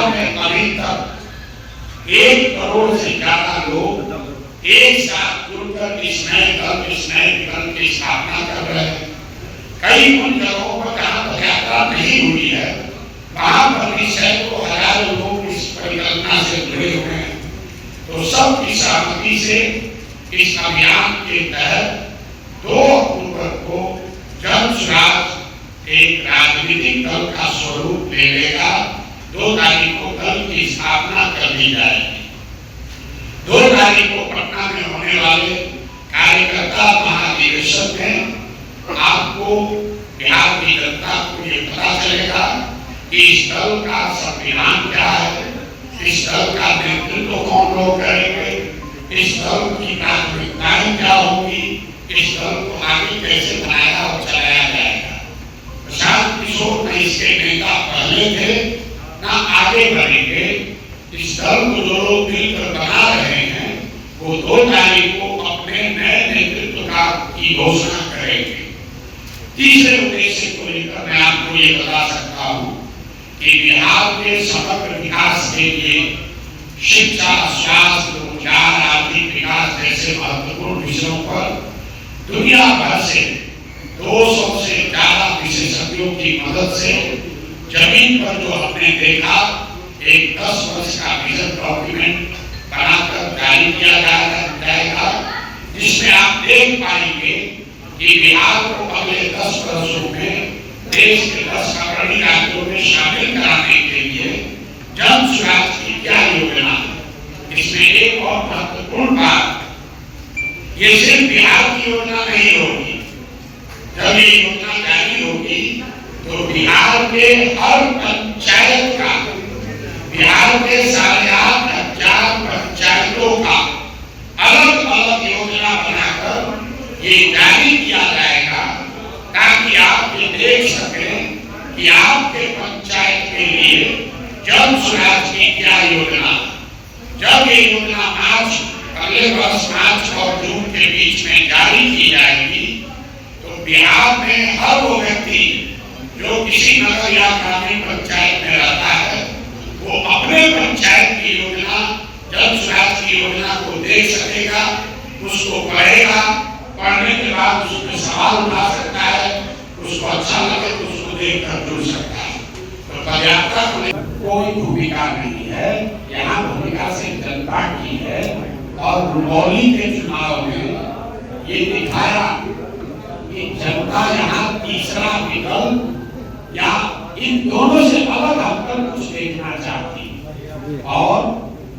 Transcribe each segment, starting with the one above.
बिहार में अभी तक 1 करोड़ से ज्यादा लोग एक साथ जुड़कर इस नए दल की स्थापना कर रहे हैं। कई उन जगहों पर जहाँ पदयात्रा नहीं हुई है वहां पर भी सैकड़ों हजारों लोग इस परिकल्पना से जुड़े हुए हैं। तो सबकी सहमति से इस अभियान के तहत 2 अक्टूबर को जन स्वराज एक राजनीतिक दल का स्वरूप ले लेगा। 2 तारीख को दल की स्थापना कर दी जाएगी। 2 तारीख को पटना में होने वाले कार्यकर्ता महाधिवेशन में आपको बिहार की जनता को ये पता चलेगा कि इस दल का संविधान क्या है, इस दल का नेतृत्व कौन लोग करेंगे, इस दल की प्राथमिकताएं क्या होगी, इस दल को आगे कैसे बनाया और चलाया जाएगा। प्रशांत किशोर न इसके नेता पहले थे न आगे बढ़ेंगे। इस दल को जो लोग मिलकर बना रहे हैं वो 2 तारीख को अपने नए नेतृत्व की घोषणा करेंगे। तीसरे उद्देश्य को लेकर मैं आपको ये बता सकता हूँ कि बिहार के समग्र विकास के लिए शिक्षा, स्वास्थ्य, रोजगार, आर्थिक विकास जैसे महत्वपूर्ण विषयों पर दुनिया भर से 200 से ज्यादा विशेषज्ञों की मदद से जमीन पर जो हमने देखा एक 10 वर्ष का विजन डॉक्यूमेंट बनाकर जारी किया जाएगा, जिसमें आप देख पाएंगे कि बिहार को अगले 10 वर्षों में देश के 10 अग्रणी राज्यों में शामिल कराने के लिए जन स्वराज की क्या योजना है। इसमें एक और महत्वपूर्ण बात, ये सिर्फ बिहार की योजना नहीं होगी। जब ये योजना जारी होगी तो बिहार के हर पंचायत का, बिहार के 8,500 पंचायतों का अलग अलग योजना बनाकर ये जारी किया जाएगा ताकि आप ये देख सकें कि आपके पंचायत के लिए जन स्वराज की क्या योजना है। जब ये योजना अगले वर्ष मार्च और जून के बीच में जारी की जाएगी तो बिहार में हर वो व्यक्ति जो किसी नगर या ग्रामीण पंचायत में रहता है वो अपने पंचायत की योजना, जन स्वराज की योजना को देख सकेगा, उसको पढ़ेगा, पढ़ने के बाद उसमें सवाल उठा सकता है, उसको अच्छा लगे तो उसको देखकर जुड़ सकता है। तो पदयात्रा कोई भूमिका नहीं है, यहाँ भूमिका सिर्फ जनता की है। और रुपौली के चुनाव में ये दिखाया कि जनता यहाँ तीसरा विकल्प या इन दोनों से अलग हटकर कुछ देखना चाहती है। और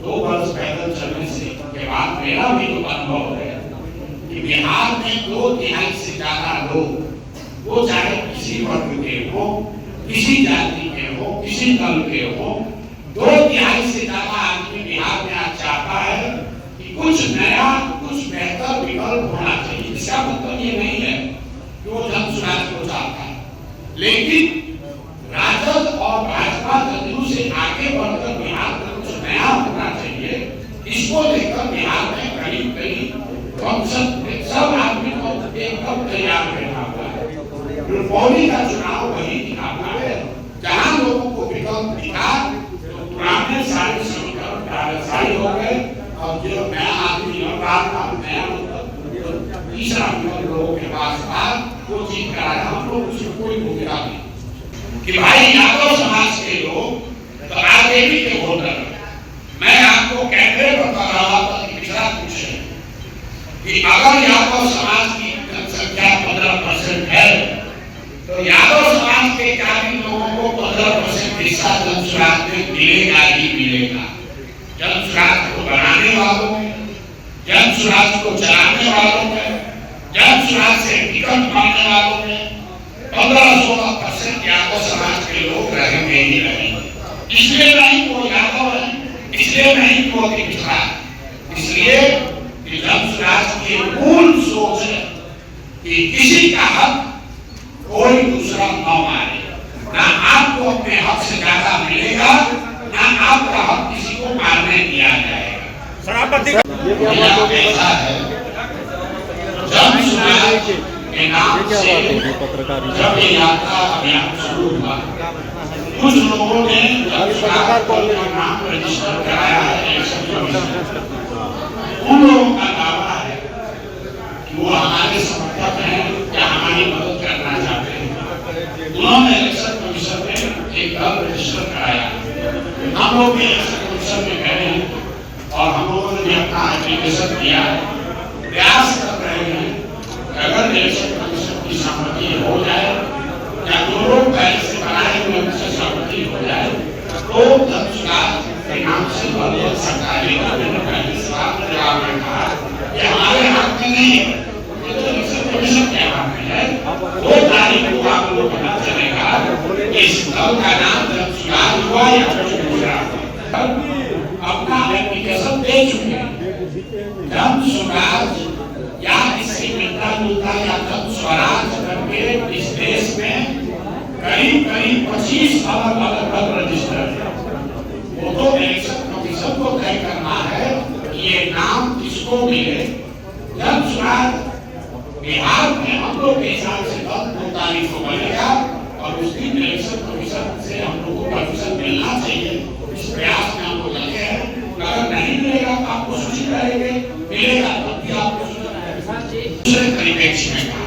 2 वर्ष पैदल चलने से के बाद मेरा भी तो अनुभव है कि बिहार में 2/3 से ज्यादा लोग, वो चाहे किसी वर्ग के हो, किसी जाति के हो, किसी दल के हो, 2/3 से ज्यादा आदमी बिहार में आज चाहता है कि कुछ नया, कुछ बेहतर विकल्प होना चाहिए। इसका मतलब ये नहीं है कि वो जन स्वराज को चाहता है, लेकिन राजद और भाजपा जदयू से आगे बढ़कर बिहार में कुछ नया होना चाहिए। इसको लेकर बिहार में करीब सब आदमी को एकदम तैयार रहना हुआ है। रुपौली का चुनाव वही दिखाता है जहाँ लोगों को विकल्प दिखा तो पुराने सारे समीकरण कार्यशाली हो गए और जो नया आदमी नया तीसरा विकल्प लोगों के पास था वो जीत कर आया। हम लोग उसमें कोई भूमिका नहीं कि भाई यादव समाज के लोग तो आरजेडी के वोटर। मैं आपको कैमरे पर बता रहा था कि पिछड़ा कुछ है कि अगर यादव समाज की जनसंख्या 15% है तो यादव समाज के ग्रामीण लोगों को 15% हिस्सा जन स्वराज में मिलेगा ही मिलेगा। जन स्वराज को बनाने वालों में, जन स्वराज को चलाने वालों में, जन स्वराज से टिकट मांगने वालों में 15-16% यादव समाज के लोग रहेंगे ही रहेंगे। इसलिए नहीं वो यादव है, इसलिए नहीं वो पिछड़ा, इसलिए कि जन स्वराज की मूल सोच है कि किसी का हक कोई दूसरा न मारे, ना आपको अपने हक से ज्यादा मिलेगा, ना आपका हक किसी को मारने दिया जाएगा। सभापति ऐसा है जन स्वराज के नाम से जब ये यात्रा अभियान शुरू हुआ कुछ लोगों ने नाम रजिस्टर कराया है, उन लोगों का दावा है कि वो हमारे समर्थक हैं या हमारी मदद करना चाहते हैं। उन्होंने इलेक्शन कमीशन में एक दल रजिस्टर कराया। हम लोग भी इलेक्शन कमीशन में गए हैं और हम लोगों ने भी अपना एप्लीकेशन दिया है। प्रयास कर रहे हैं अगर इलेक्शन कमीशन की सहमति हो जाए या दोनों पहले से बनाए हुए उनसे सहमति हो जाए तो धनसुराज के नाम से बहुत सरकारी जवाब में कहा कि हमारे हाथ में नहीं है, कमीशन के हाथ में है। 2 तारीख को आप लोग पता चलेगा इस दल का नाम धनसुराज हुआ या अपना एप्लीकेशन दे चुके हैं। धनसुराज या इससे मिलता जुलता या धन स्वराज करके इस देश में करीब 25 अलग रजिस्टर है। वो तो इलेक्शन कमीशन को तय करना है कि ये नाम किसको मिले। धन स्वराज बिहार में हम लोग के हिसाब से 2 तारीख को बनेगा और उस दिन इलेक्शन कमीशन से हम लोग को परमिशन मिलना चाहिए। इस प्रयास में हम लोग लगे हैं। अगर नहीं मिलेगा तो आपको सूचित करेंगे, मिलेगा तब भी आपको दूसरे परिप्रेक्ष्य में कहा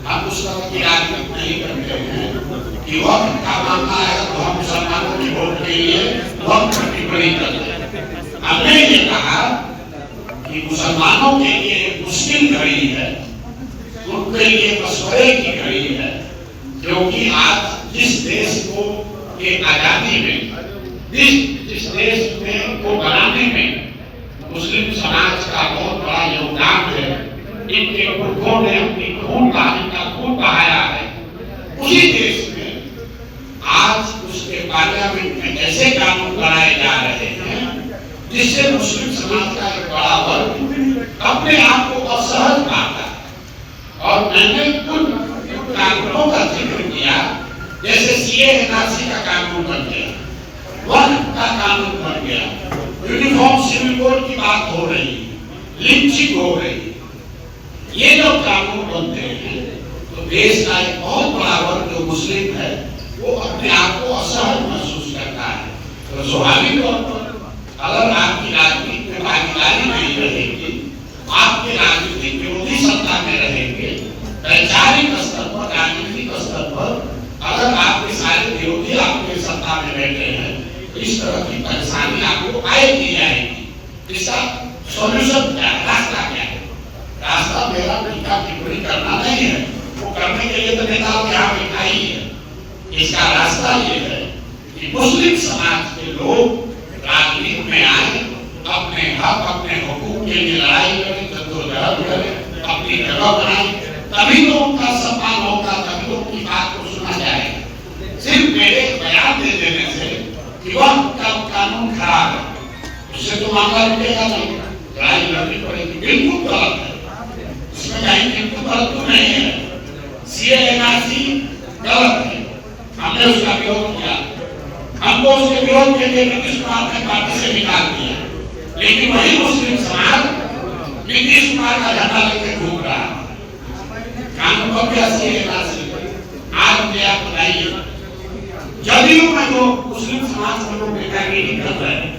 हम उस तरह की राजनीति नहीं करते हैं कि वक्त का मामला है तो हम मुसलमानों की वोट के लिए वक्त की टिप्पणी करते हैं। हमने ये कहा कि मुसलमानों के लिए मुश्किल घड़ी है, उनके लिए मशवरे की घड़ी है, क्योंकि आज जिस देश को के आजादी में जिस देश में को बनाने में मुस्लिम समाज का बहुत बड़ा योगदान है। इनके पुरखों ने अपनी खून बहाया है। उसी देश में आज उसके पार्लियामेंट में ऐसे कानून बनाए जा रहे हैं जिससे मुस्लिम समाज का एक बड़ा वर्ग अपने आप को असहज पाता है। और मैंने कुछ कानूनों का जिक्र किया, जैसे सीए का कानून बन गया, वक्फ का कानून बन गया, यूनिफॉर्म सिविल कोड की बात हो रही है, लिंचिंग हो रही है। ये जो कानून बनते हैं तो देश का एक बहुत बड़ा वर्ग जो मुस्लिम है वो अपने आप को असहज महसूस करता है। तो स्वाभाविक तौर पर अगर आपकी राजनीति में भागीदारी नहीं रहेगी, आपके राजनीतिक विरोधी सत्ता में रहेंगे, वैचारिक स्तर पर राजनीतिक स्तर पर अगर आपके सारे विरोधी आपके सत्ता में बैठे हैं तो इस तरह की परेशानी आपको आएगी आएगी। इसका सॉल्यूशन क्या है, रास्ता क्या है? रास्ता मेरा टीका टिप्पणी करना नहीं है, वो करने के लिए तो नेताओं के यहाँ बैठा ही है। इसका रास्ता ये है कि मुस्लिम समाज के लोग राजनीति में आए, अपने हक अपने हुकूक के लिए लड़ाई करें, जद्दोजहद करें, अपनी जगह बनाए, तभी तो उनका सम्मान होगा, तभी तो उनकी बात को सुना जाएगा। सिर्फ मेरे बयान दे देने से कि वह कानून खराब है उससे तो मामला रुकेगा नहीं, लड़ाई लड़नी पड़ेगी। बिल्कुल गलत है, इसमें कहीं बिल्कुल गलत तो नहीं है। सीएएनआरसी गलत है, हमने उसका विरोध किया, हमको उसके विरोध के लिए नीतीश कुमार ने पार्टी से निकाल दिया, लेकिन वही मुस्लिम समाज नीतीश कुमार का झंडा लेकर घूम रहा है। कानून को क्या सीएएनआरसी आज मुझे आप बताइए, जदयू में जो मुस्लिम समाज को लोग नेतागिरी कर रहे हैं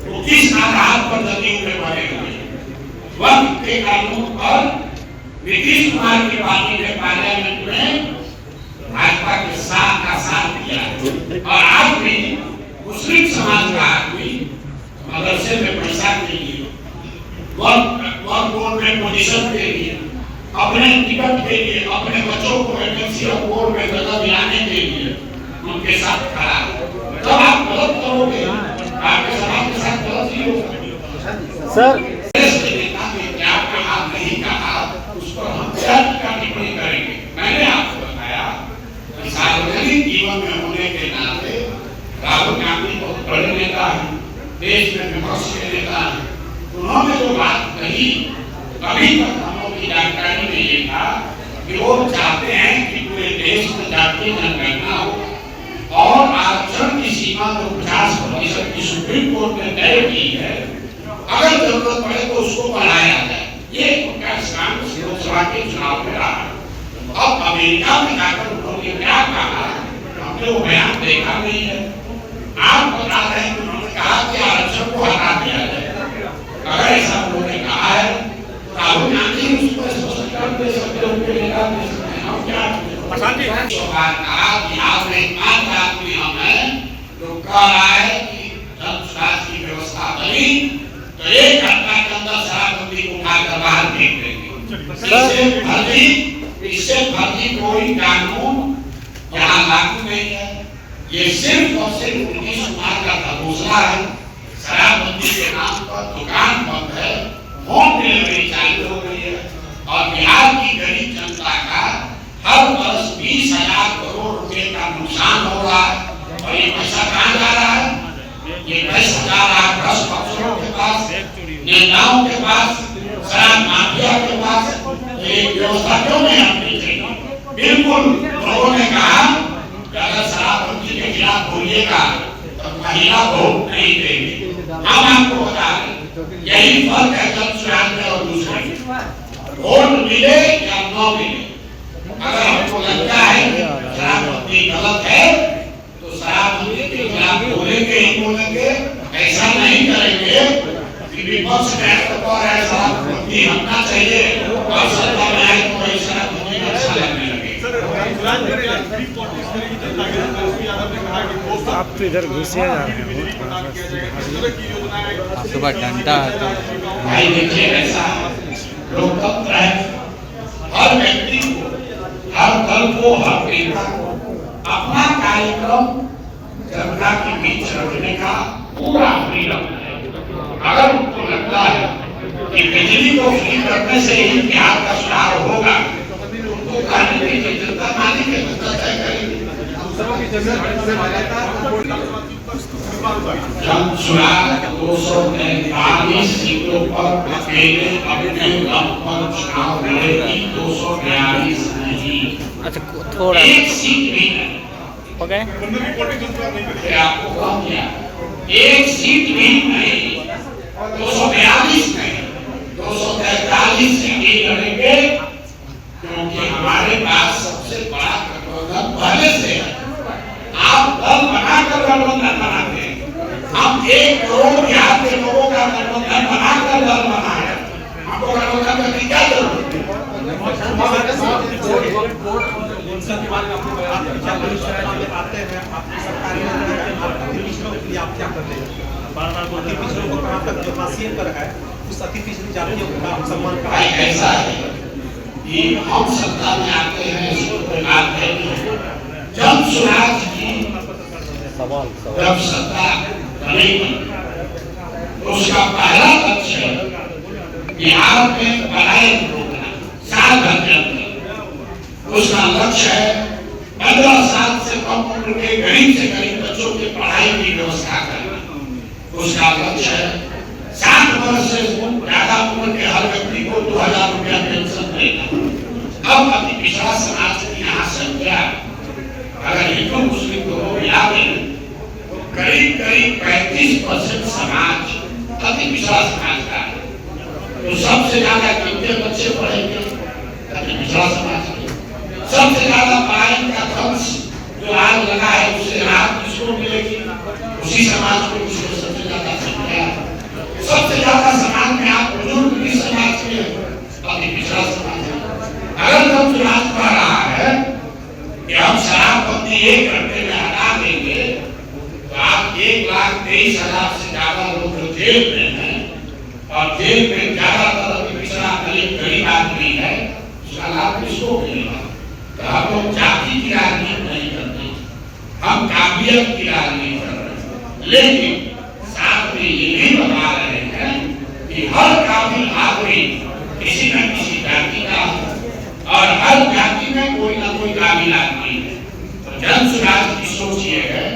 वो किस आधार पर जदयू में बने हुए? वक्त के कानून पर नीतीश कुमार की पार्टी ने पार्लियामेंट में भाजपा के साथ का साथ दिया और आज भी मुस्लिम समाज का आदमी मदरसे में पैसा के लिए, वक्त बोर्ड में पोजीशन के लिए, अपने टिकट के लिए, अपने बच्चों को वैकेंसी और बोर्ड में जगह दिलाने के लिए उनके साथ खड़ा। जब आप गलत करोगे आपके समाज के साथ गलत ही होगा। सर नहीं कहा उस पर हम क्या टिप्पणी करेंगे? मैंने आपको बताया कि सार्वजनिक जीवन में होने के नाते राहुल गांधी बहुत बड़े नेता हैं, देश में विपक्ष के नेता हैं। उन्होंने जो बात कही अभी तक हम लोग की जानकारी में ये था कि वो चाहते हैं कि पूरे देश में जातीय जनगणना हो और आरक्षण की सीमा जो 50% की सुप्रीम कोर्ट ने तय की है, अगर जरूरत पड़े तो उसको बढ़ाया जाए। ये उनका स्टैंड लोकसभा के चुनाव में रहा। अब अमेरिका में जाकर उन्होंने क्या कहा, हमने वो बयान देखा नहीं है। आप बता रहे हैं कि उन्होंने कहा कि आरक्षण को हटा दिया जाए। अगर ऐसा उन्होंने कहा है राहुल गांधी उस पर स्पष्टीकरण दे सकते हैं, उनके नेता दे सकते हैं। हम क्या कहा कि आपने एकमात्र आदमी हम हैं जो कह रहा है कि जब स्वराज की व्यवस्था बनी तो एक घंटा के अंदर शराबबंदी को उठाकर बाहर फेंक देंगे। इससे फर्जी कोई कानून यहाँ लागू नहीं है। ये सिर्फ और सिर्फ नीतीश कुमार का घोषणा है। शराबबंदी के नाम पर दुकान बंद है, होम डिलीवरी चालू हो गई है और बिहार की गरीब जनता का हर वर्ष 20,000 करोड़ रुपए का नुकसान हो रहा है। और ये पैसा कहाँ जा रहा है? ये पैसा जा रहा है भ्रष्ट अफसरों के पास, नेताओं के पास, शराब माफिया के पास। ये व्यवस्था क्यों नहीं आनी चाहिए? बिल्कुल लोगों ने कहा कि अगर शराबबंदी के खिलाफ बोलिएगा तो महिला वोट नहीं देगी। हम आपको बता दें यही फर्क है जन सुराज में और दूसरे। वोट मिले या न मिले, अगर हमको लगता है शराबबंदी गलत है तो शराबबंदी के खिलाफ बोलेंगे ही बोलेंगे। ऐसा नहीं करेंगे कि विपक्ष में तो शराबबंदी हटना चाहिए और सरकार में आए तो शराबबंदी अच्छा लगने लगे। आप तो इधर घुसे जा रहे हो। आप तो बात डंडा है तो भाई देखिए ऐसा लोकतंत्र है। हर व्यक्ति को, हर दल को, हर नेता को अपना कार्यक्रम जनता के बीच रखने का पूरा फ्रीडम है। अगर उनको लगता है कि बिजली को फ्री करने से ही बिहार का सुधार होगा तो कहने के जनता मानी के जनता तय करेगी। जन सुराज 242 सीटों पर अकेले अपने दम पर चुनाव लड़ेगी। 242 नहीं, अच्छा थोड़ा एक सीट भी नहीं। ओके आपको कम किया, एक सीट भी नहीं, 242 नहीं, 243 सीटें लड़ेंगे क्योंकि हमारे पास सबसे बड़ा गठबंधन पहले से है। आप दल बनाकर गठबंधन बनाते हैं, हम 1 करोड़ बिहार के लोगों का गठबंधन बनाकर दल बनाए। हमको गठबंधन करने की क्या जरूरत है? ऐसा है कि हम सत्ता में आते हैं जब स्वराज की जब सत्ता बनेगी तो उसका पहला लक्ष्य बिहार में पढ़ाई रोकना। साल भर के अंदर उसका लक्ष्य है 15 साल से कम उम्र के गरीब से गरीब बच्चों की पढ़ाई की व्यवस्था करना। उसका लक्ष्य है 60 वर्ष से ज्यादा उम्र के हर व्यक्ति को 2,000 रुपया पेंशन देना। अब अति पिछड़ा समाज की यहाँ संख्या अगर हिंदू मुस्लिम को मिला दें करीब 35% समाज अति पिछड़ा समाज का है। तो सबसे ज्यादा कितने बच्चे पढ़ेंगे? अति पिछड़ा समाज के। सबसे ज्यादा पढ़ाई का खर्च जो आज लगा है उसे राहत किसको मिलेगी? उसी समाज को उसको सबसे ज्यादा संख्या। सबसे ज्यादा समाज में आप बुजुर्ग भी समाज के अति पिछड़ा समाज है। अगर हम समाज कह रहा है कि हम शराबबंदी 1 घंटे में हटा देंगे तो आप 1,23,000 से ज्यादा लोग जो जेल में हैं और जेल में ज्यादातर अति पिछड़ा गरीब आदमी है उसका लाभ किसको मिलेगा? तो हम लोग जाति की राजनीति नहीं करते, हम काबिलियत की राजनीति कर रहे हैं। लेकिन साथ में ये भी बता रहे हैं कि हर काबिल आदमी किसी न किसी जाति का और हर जाति में कोई ना कोई काबिल आदमी है। तो जन सुराज की सोच ये है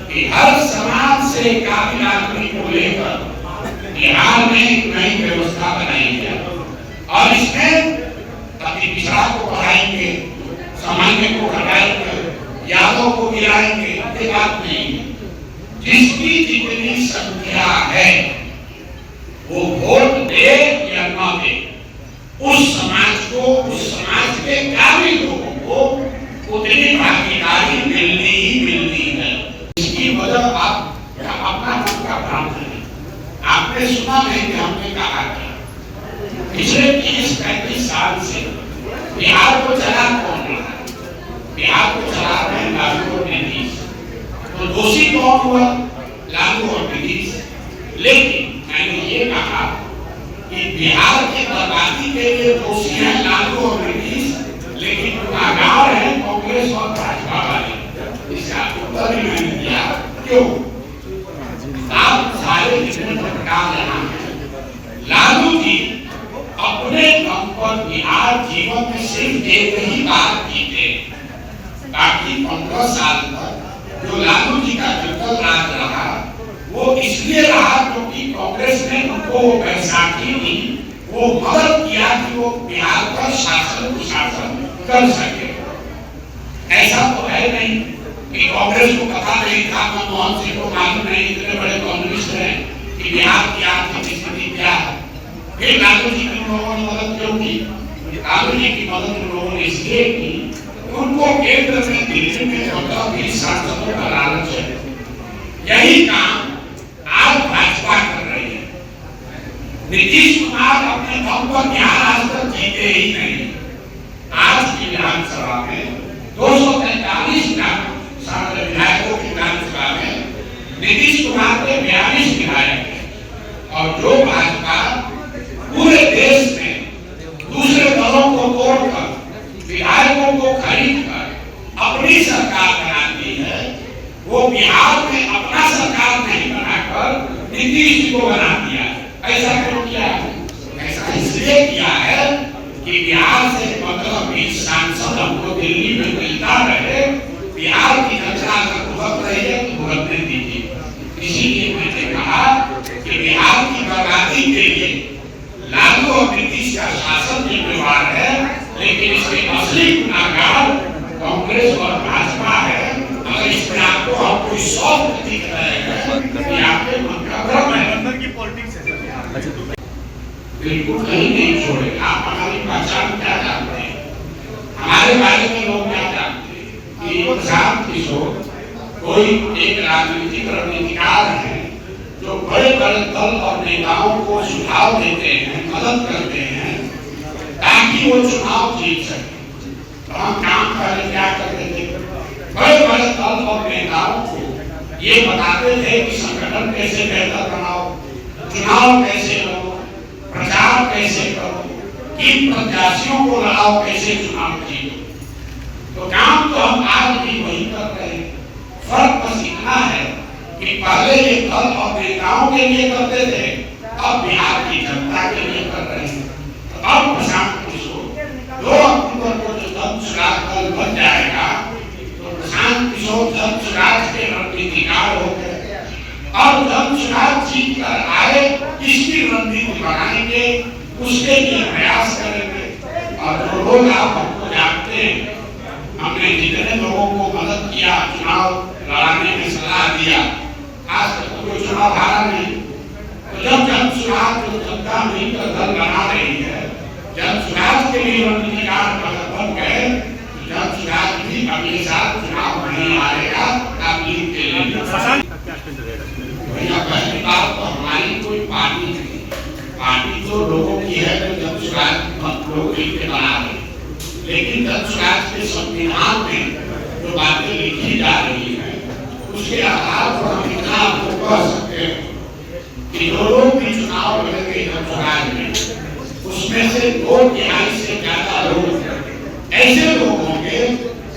कि हर समाज से काबिल आदमी को लेकर बिहार में एक नई व्यवस्था बनाई जाए और इसमें अति पिछड़ा को बढ़ाएंगे, सामान्य को घटाएंगे, यादव को गिराएंगे। ये बात नहीं है। जिसकी जितनी संख्या है वो वोट दे या न दे, उस समाज को, उस समाज के काबिल लोगों को उतनी भागीदारी मिलनी ही अपना मन का भ्रम है। आपने सुना नहीं कि हमने कहा क्या? पिछले 30-35 साल से बिहार को चला कौन रहा है? बिहार को चला रहे हैं लालू और नीतीश। तो दोषी कौन हुआ? लालू और नीतीश। लेकिन मैंने ये कहा कि बिहार की बर्बादी के लिए दोषी हैं लालू और नीतीश, लेकिन गुनाहगार हैं कांग्रेस और भाजपा वाले। इसका उत्तर भी मैंने दिया। क्यों? आप सारे जितने सरकार यहाँ हैं, लालू जी अपने दम पर बिहार जीवन में सिर्फ एक ही बार जीते। बाकी 15 साल तक जो लालू जी का जंगल राज रहा, वो इसलिए रहा क्योंकि कांग्रेस ने उनको बैसाखी दी, वो मदद किया कि वो बिहार का शासन कुशासन कर सके। ऐसा तो है नहीं कि कांग्रेस को पता नहीं था, मनमोहन सिंह को मालूम नहीं, इतने बड़े कम्युनिस्ट हैं, कि बिहार की आर्थिक स्थिति क्या है। फिर लालू जी की लोगों ने मदद क्यों की? लालू जी की मदद उन लोगों ने इसलिए की, उनको केंद्र में दिल्ली में 15-20 सांसदों का लालच है। यही काम आज भाजपा कर रही है। नीतीश कुमार अपने दम पर बिहार आज तक जीते ही नहीं। आज की विधानसभा में 243 विधायकों की विधानसभा में नीतीश कुमार के 42 विधायक हैं। और जो भाजपा पूरे देश में दूसरे दलों को तोड़कर विधायकों को खरीद कर अपनी सरकार बनाती है, वो बिहार में अपना सरकार नहीं बनाकर नीतीश जी को बना दिया। ऐसा क्यों किया? ऐसा इसलिए किया है कि बिहार से 15-20 सांसद हमको दिल्ली में मिलता रहे, बिहार की जनता अगर भुगत रही है तो भुगतने दीजिए। इसीलिए मैंने कहा कि बिहार की बर्बादी के लिए लालू और नीतीश का शासन जिम्मेवार है, लेकिन इसके असली गुनाहगार कांग्रेस और भाजपा है। अगर इसमें आपको हम कोई शौक दिख रहे हैं कि आपके मन का भ्रम है, अंदर की पॉलिटिक्स है, बिल्कुल कहीं नहीं छोड़े। आप हमारी पहचान क्या जानते हैं? हमारे बारे में लोग क्या जानते हैं? कि प्रशांत किशोर कोई एक राजनीतिक रणनीतिकार है जो बड़े बड़े दल और नेताओं को सुझाव देते हैं, मदद करते हैं ताकि वो चुनाव जीत सके। तो हम काम पहले क्या करते थे? बड़े बड़े दल और नेताओं को ये बताते थे कि संगठन कैसे बेहतर बनाओ, चुनाव कैसे लड़ो, प्रचार कैसे करो, किन प्रत्याशियों को लड़ाओ, कैसे चुनाव जीतो। तो काम तो हम आज भी वही कर रहे हैं। फर्क बस इतना है कि पहले ये दल और नेताओं के लिए करते थे, अब बिहार की जनता के लिए कर रहे हैं। तो अब प्रशांत किशोर 2 अक्टूबर को जो धर्मस्वराज दल बन जाएगा, तो प्रशांत किशोर धर्मस्वराज के रणनीतिकार हो गए। और धर्मस्वराज जीत कर आए, किसकी रणनीति बनाएंगे, उसके लिए प्रयास करेंगे। और जो लोग आप हमको जानते हैं, हमने जितने लोगों को मदद किया, चुनाव लड़ाने में सलाह दिया, आज तक कोई चुनाव हारा नहीं। तो जब जनसुराज जो जनता मिलकर दल बना रही है, जनसुराज के लिए रणनीतिकार बन गए, तो जनसुराज भी अगले साल चुनाव नहीं हारेगा। आप लीग के लिए भैया पहली बात तो हमारी कोई पार्टी नहीं, पार्टी तो लोगों की है जो जनसुराज लोग मिलकर बना रहे। लेकिन जनसुराज के संविधान में जो बातें लिखी जा रही है, उसके आधार पर हम इतना आपको कह सकते हैं कि जो लोग भी चुनाव लड़ेंगे जनसुराज में, उसमें से 2/3 से ज्यादा लोग ऐसे लोग होंगे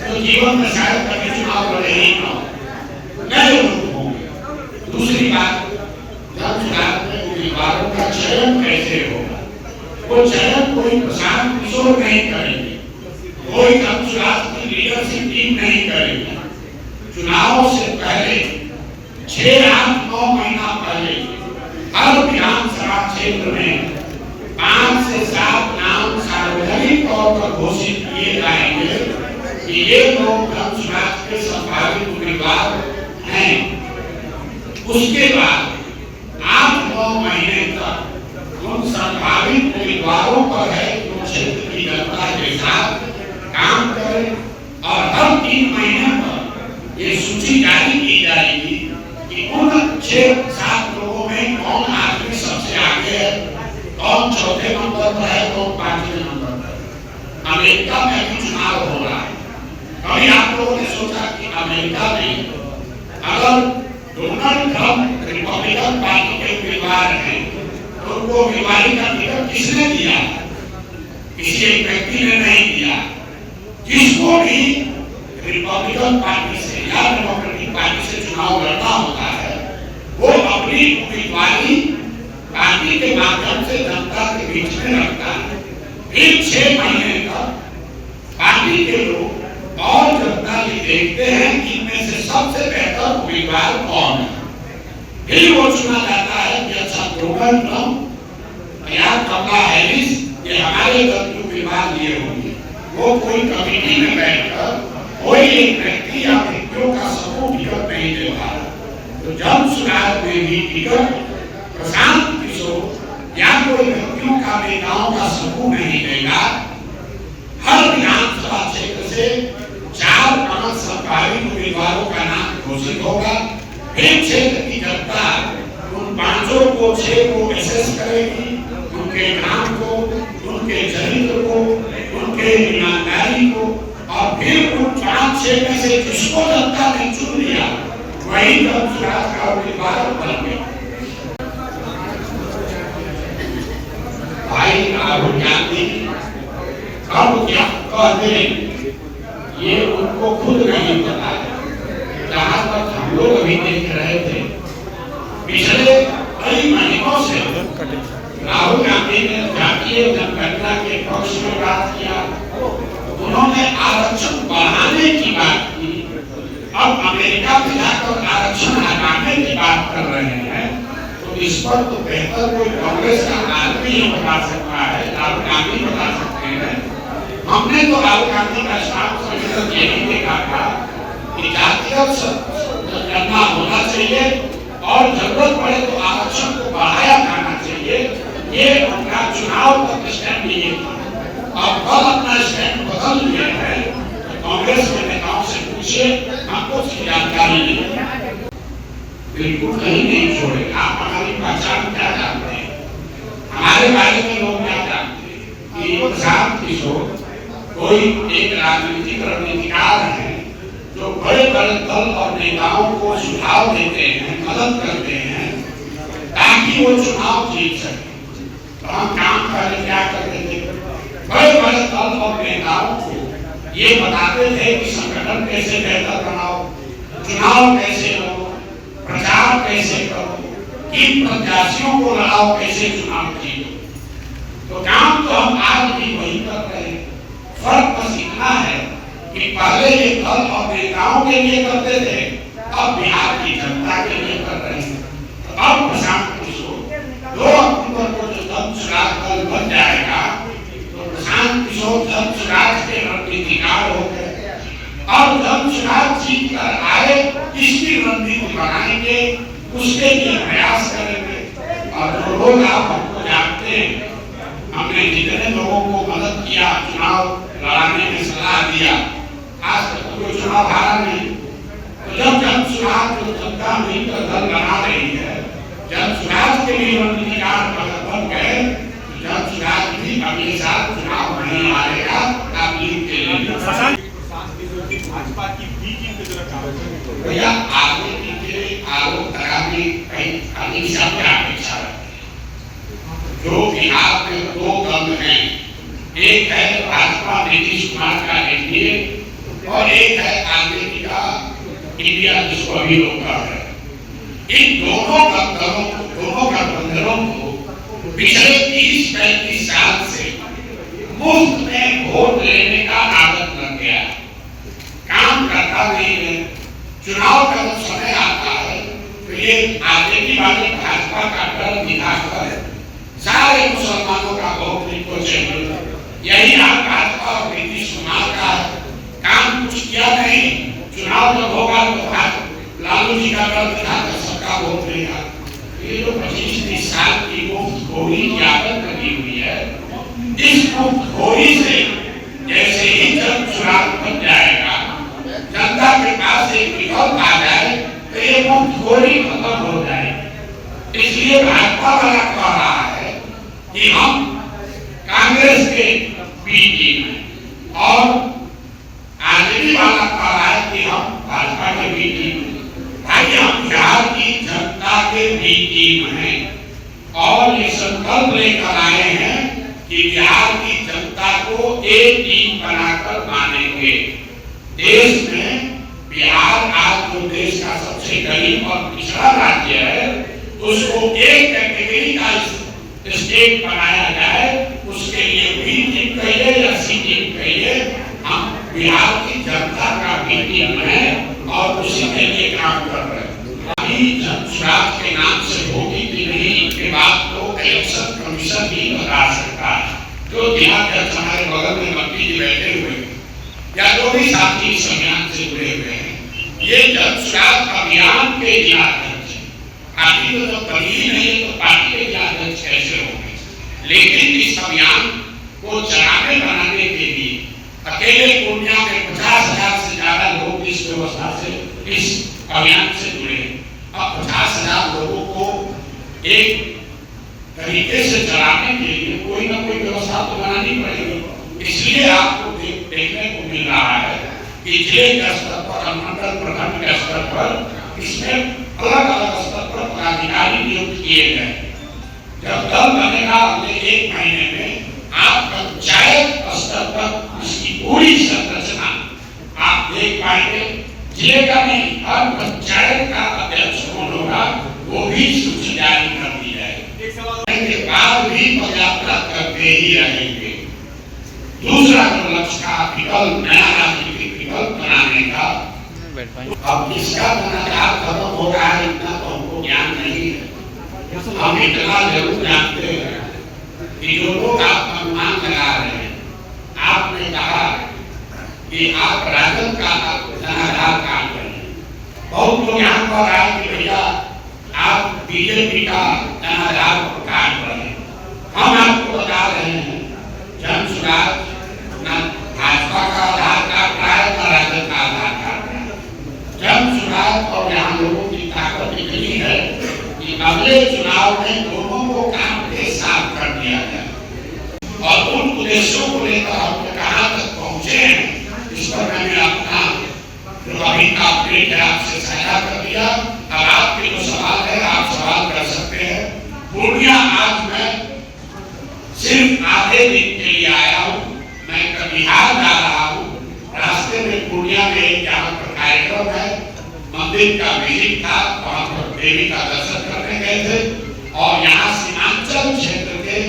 जो जीवन में शायद कभी चुनाव लड़े ही ना हो, नए लोग होंगे। दूसरी बात, जनसुराज में उम्मीदवारों का चयन कैसे होगा? वो चयन कोई प्रशांत किशोर नहीं करेंगे, कोई जनसुराज की लीडरशिप टीम नहीं करेगी। चुनाव से पहले 6-8-9 महीना पहले हर विधानसभा क्षेत्र में 5 से 7 नाम सार्वजनिक तौर पर घोषित किए जाएंगे कि ये लोग जनसुराज के संभावित उम्मीदवार हैं। उसके बाद 8-9 महीने तक उन संभावित उम्मीदवारों पर है जो क्षेत्र की जनता के साथ काम करें, और हर 3 महीने पर ये सूची जारी की जाएगी कि उन 6 नंबर पर है तो 5वें नंबर पर। अमेरिका में भी चुनाव हो रहा है। कभी आप लोगों ने सोचा कि अमेरिका में अगर डोनाल्ड ट्रंप रिपब्लिकन पार्टी के उम्मीदवार हैं तो उनको उम्मीदवारी का टिकट किसने दिया? किसी एक व्यक्ति ने नहीं दिया। जिसको भी रिपब्लिकन पार्टी से या डेमोक्रेटिक पार्टी से चुनाव लड़ना होता है वो अपनी उम्मीदवारी पार्टी के माध्यम से जनता के बीच में रखता है। फिर 6 महीने तक पार्टी के लोग और जनता ये देखते हैं कि इनमें से सबसे बेहतर उम्मीदवार कौन है। फिर वो चुना जाता है कि अच्छा डोनाल्ड ट्रंप या कमला हैरिस ये हमारे दल के उम्मीदवार लिए होंगे। वो कोई कमेटी में बैठकर कोई एक व्यक्ति या व्यक्तियों का समूह टिकट नहीं दे पा रहा। तो जब चुनाव में भी टिकट प्रशांत किशोर या कोई व्यक्तियों का नेताओं का समूह नहीं देगा। हर विधानसभा क्षेत्र से 4 अमल सरकारी उम्मीदवारों का नाम घोषित होगा। फिर क्षेत्र की जनता उन 6 को एसेस करेगी, उनके नाम को, उनके चरित्र को, उनके ईमानदारी को, और फिर उन 5-6 में से जिसको जनता ने चुन लिया वही जब स्वराज का उम्मीदवार बन गया। भाई राहुल गांधी कब क्या कहते ये उनको खुद नहीं पता है। जहां तक हम लोग अभी देख रहे थे पिछले कई महीनों से राहुल गांधी ने जातीय जनगणना के पक्ष में बात किया। उन्होंने आरक्षण बढ़ाने की बात की। अब अमेरिका में जाकर आरक्षण हटाने की बात कर रहे हैं। तो इस पर तो बेहतर कोई कांग्रेस का आदमी ही बता सकता है, राहुल गांधी बता सकते हैं। हमने तो राहुल गांधी का स्टाफ संगठन यही देखा था कि जातीय जनगणना होना चाहिए और जरूरत पड़े तो आरक्षण को बढ़ाया जाना चाहिए। ये उनका चुनाव तक स्टैंड ये था। अब कल अपना स्टैंड बदल लिया है। कांग्रेस के नेताओं से पूछिए, हमको उसकी जानकारी नहीं। बिल्कुल कहीं नहीं छोड़े। आप हमारी पहचान क्या जानते हैं? हमारे बारे में लोग क्या जानते हैं कि प्रशांत किशोर कोई एक राजनीतिक रणनीतिकार है जो बड़े बड़े दल और नेताओं को सुझाव देते हैं, मदद करते हैं ताकि वो चुनाव जीत सके। तो हम काम पहले क्या करते थे? बड़े बड़े दल और नेताओं को ये बताते थे कि संगठन कैसे बेहतर बनाओ, चुनाव कैसे लड़ो, प्रचार कैसे करो, किन प्रत्याशियों को लड़ाओ, कैसे चुनाव जीतो। तो काम तो हम आज भी वही कर रहे हैं। फर्क बस इतना है कि पहले ये दल और नेताओं के लिए करते थे, अब बिहार की जनता के लिए कर रहे हैं। तो अब प्रशांत किशोर 2 अक्टूबर को जो जन स्वराज दल बन जाएगा तो प्रशांत किशोर जन स्वराज के रणनीतिकार हो गए। और जन स्वराज जीत कर आए इसकी रणनीति बनाएंगे, उसके लिए प्रयास करेंगे। और जो लोग आप हमको जानते हैं, हमने जितने लोगों को मदद किया, चुनाव लड़ाने में सलाह दिया, आज तक कोई चुनाव हारा नहीं। तो जब जन स्वराज जो जनता मिलकर दल बना रही है, जन स्वराज के लिए रणनीतिकार बन गए, जन स्वराज भी अगले साल चुनाव नहीं हारेगा। आप लीग के लिए भाजपा की बी टीम की तरफ भैया आगे के आरोप लगाने कहीं अपेक्षा क्या अपेक्षा रखते हैं? जो बिहार में 2 दल हैं, एक है भाजपा नीतीश कुमार का एनडीए और एक है आरजेडी का इंडिया जिसको अभी लोग कह रहे हैं। इन दोनों गठबंधनों को पिछले 30-35 साल से मुफ्त में वोट लेने का आदत लग गया। काम करता नहीं है। चुनाव का जब समय आता है तो ये आरजेडी वाले भाजपा का डर दिखाकर सारे मुसलमानों का वोट इनको चाहिए। यही आप भाजपा और नीतीश कुमार का काम कुछ किया नहीं। चुनाव जब होगा तो लालू जी का डर दिखाकर सबका वोट लेगा। ये जो 25-30 साल की मुफ्त खोरी की आदत लगी हुई है, इस मुफ्त खोरी से जैसे ही जन चुनाव बन जाएगा, जनता के पास एक विकल्प आ जाए तो ये मुफ्तखोरी खत्म हो जाए। इसलिए भाजपा वाला कह रहा है कि हम बी टीम है और ये संकल्प लेकर आए हैं कि बिहार की जनता को एक टीम बनाकर मानेंगे। देश में बिहार आज जो देश का सबसे गरीब और पिछड़ा राज्य है, उसको एक कैटेगरी का स्टेट बनाया जाए, उसके लिए बी टीम कहिए या सी टीम कहिए, हम बिहार की जनता का भी टीम है और उसी के लिए काम कर रहे हैं। अभी जनसुराज के नाम से होगी कि नहीं, इनके बाद तो इलेक्शन कमीशन ही बता सकता है। जो जिलाध्यक्ष हमारे बगल में मंत्री जी बैठे हुए या जो भी साथी इस अभियान से जुड़े हुए हैं, ये जनसुराज अभियान के जिलाध्यक्ष हैं। पार्टी तो जब बनी ही नहीं है तो पार्टी के जिलाध्यक्ष कैसे होंगे? लेकिन इस अभियान को चलाने बनाने के लिए अकेले पूर्णिया में 50,000 से ज्यादा लोग इस व्यवस्था से, इस अभियान से जुड़े। अब 50,000 लोगों को एक तरीके से चलाने के लिए कोई ना कोई व्यवस्था तो बनानी पड़ेगी। इसलिए आपको देखने को मिल रहा है कि जिले के स्तर पर, मंडल प्रखंड के स्तर पर इसमें अलग अलग स्तर पर पदाधिकारी नियुक्त किए गए। जब दल बनेगा अगले 1 महीने में, आप पंचायत स्तर पर इसकी पूरी संरचना आप देख पाएंगे। जिले का नहीं, हर पंचायत का अध्यक्ष कौन होगा वो भी सूची जारी कर दी जाएगी। के बाद भी पदयात्रा करते ही रहेंगे। दूसरा जो लक्ष्य का विकल्प, नया राजनीतिक विकल्प बनाने का, अब इसका बनाकार खत्म हो रहा है इतना तो हमको ज्ञान नहीं है। हम इतना जरूर जानते हैं कि जो लोग आप अनुमान लगा रहे हैं, आपने कहा कि आप राजद का जनाधार काम करें। बहुत लोग यहाँ पर आए कि भैया आप बीजेपी का जनाधार काम करें। हम आपको बता रहे हैं जनसुराज न भाजपा का आधार कार्ड है न राजद का आधार कार्ड है। जनसुराज और यहाँ लोगों की ताकत इतनी है कि अगले चुनाव में दोनों को काम के साथ कर दिया जाए और उन उद्देश्यों को लेकर हम कहाँ तक पहुँचे हैं, इस पर मैंने अपना जो अभी का अपडेट है आपसे साझा कर दिया। अब आपके जो सवाल है आप सवाल कर सकते हैं। पूर्णिया आज मैं सिर्फ आधे दिन के लिए आया हूँ। मैं कटिहार जा रहा हूँ। रास्ते में पूर्णिया में एक यहाँ पर कार्यक्रम है, मंदिर का विजिट था, वहाँ पर देवी का दर्शन करने गए थे और यहाँ सीमांचल क्षेत्र के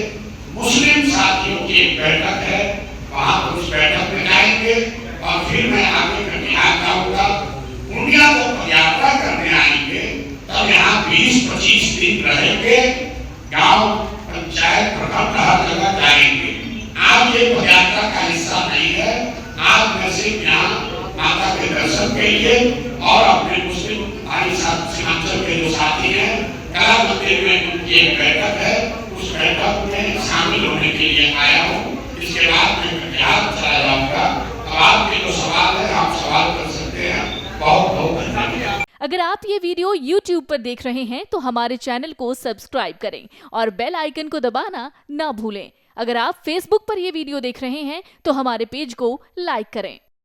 मुस्लिम साथियों की एक बैठक है, वहाँ पर उस बैठक में जाएंगे और फिर मैं आगे कटिहार जाऊंगा। पूर्णिया को पदयात्रा करने आएंगे, तब यहाँ 20-25 दिन रहेंगे, गांव पंचायत प्रखंड हर जगह जाएंगे। आज ये पदयात्रा का हिस्सा नहीं है। आज मैं सिर्फ यहाँ माता के दर्शन के लिए और अपने मुस्लिम भाई सीमांचल के जो साथी हैं, कला मंदिर में उनकी एक बैठक है, उस बैठक में शामिल होने के लिए आया हूँ। इसके बाद मैं कटिहार चला जाऊंगा। अब आपके जो सवाल है आप सवाल कर सकते हैं। बहुत बहुत धन्यवाद। अगर आप ये वीडियो YouTube पर देख रहे हैं तो हमारे चैनल को सब्सक्राइब करें और बेल आइकन को दबाना ना भूलें। अगर आप Facebook पर ये वीडियो देख रहे हैं तो हमारे पेज को लाइक करें।